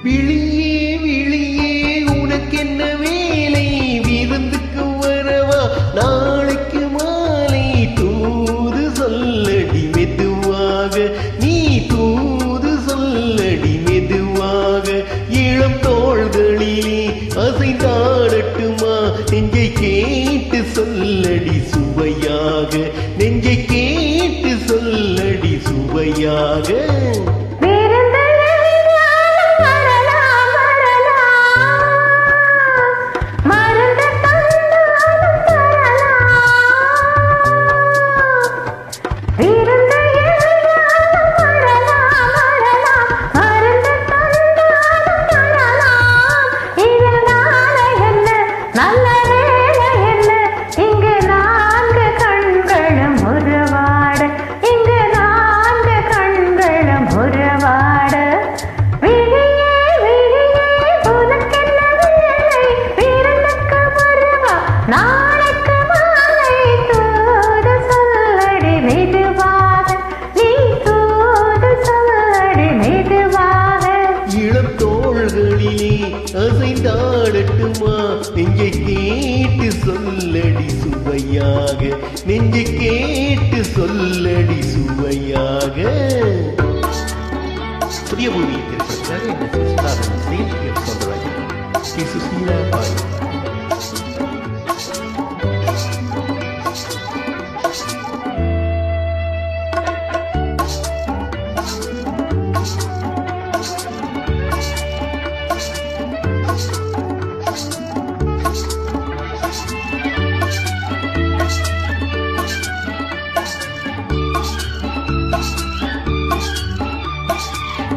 விழியே விழியே உனக்கென்ன வேலை, விருந்துக்கு வரவா நாளைக்கு மாலை, தூது சொல்லடி மெதுவாக, நீ தூது சொல்லடி மெதுவாக, இளம் தோள்களிலே அசைந்தாடட்டுமா, நெஞ்சை கேட்டு சொல்லடி சுவையாக, நெஞ்சை கேட்டு சொல்லடி சுவையாக. அசைந்தாடட்டுமா, நெஞ்சை கேட்டு சொல்லடி சுவையாக, நெஞ்சை கேட்டு சொல்லடி சுவையாக. புதிய பூமி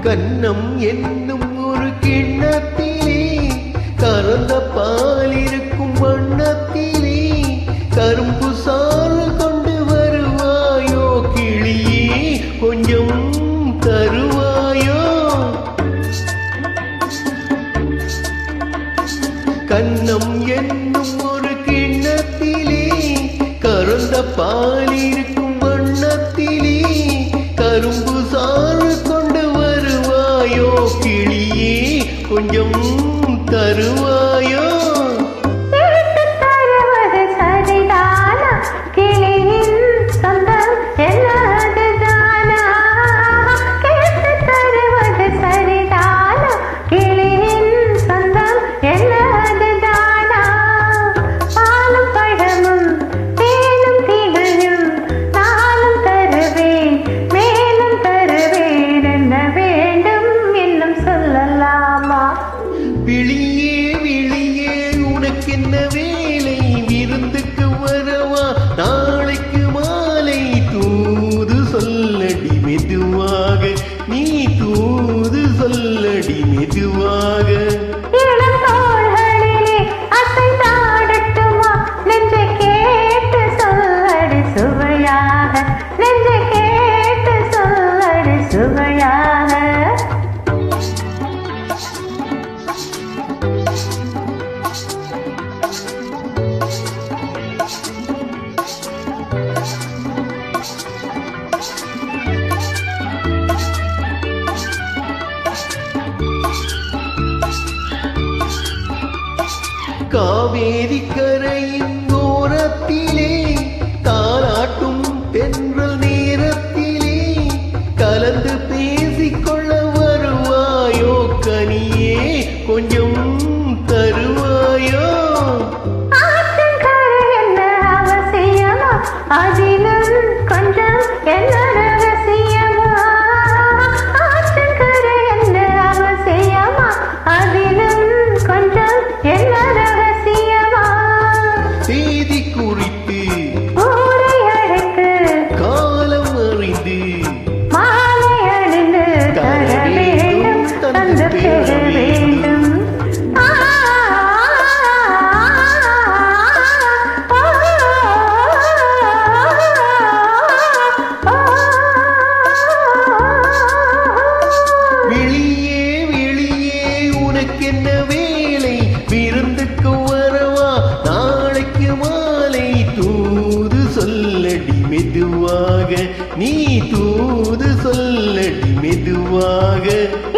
கன்னம் என்னும் ஒரு கிண்ணத்திலே கறந்த பால் இருக்கும் வண்ணத்திலே கரும்பு சாறு கொண்டு வருவாயோ கிளியே, கொஞ்சம் தருவாயோ. கன்னம் என்னும் ஒரு கிண்ணத்திலே கறந்த பால் இருக்கும் வண்ணத்திலே கரும்பு சாறு கிளியே, கொஞ்சம் தருவாயோ. விழியே விழியே உனக்கென்ன வேலை, விருந்துக்கு வரவா நாளைக்கு மாலை, தூது சொல்லடி மெதுவாக, நீ தூது சொல்லடி மெதுவாக. நெஞ்சை கேட்டு சொல்லடி சுவையாக, நெஞ்சை கேட்டு சொல்லடி சுவையாக. காவேரி கரையின் ஓரத்திலே தாலாட்டும் தென்றல் நேரத்திலே கலந்து பேசிக்கொள்ள வருவாயோ கனியே, கொஞ்சம் தருவாயோ. என்ன அவசியமா, அதிலும் கொஞ்சம் என்ன ரகசியமா, ஆற்றங்கரை என்ன அவசியமா, அதிலும் கொஞ்சம் என்ன ரகசியமா. செய்தி குறித்து ஊரை அழைத்து காலம் அறிந்து மாலை அணிந்து தர வேண்டும், தந்து பெற வேண்டும். Oh நீ தூது சொல்லடி மெதுவாக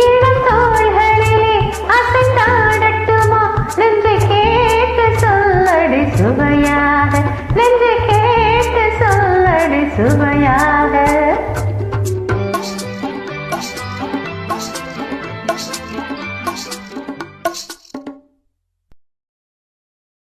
இளம் தோள்களிலே அசைந்தாடட்டுமா நெஞ்சை கேட்டு சொல்லடி சுவையாக நெஞ்சை கேட்டு சொல்லடி சுவையாக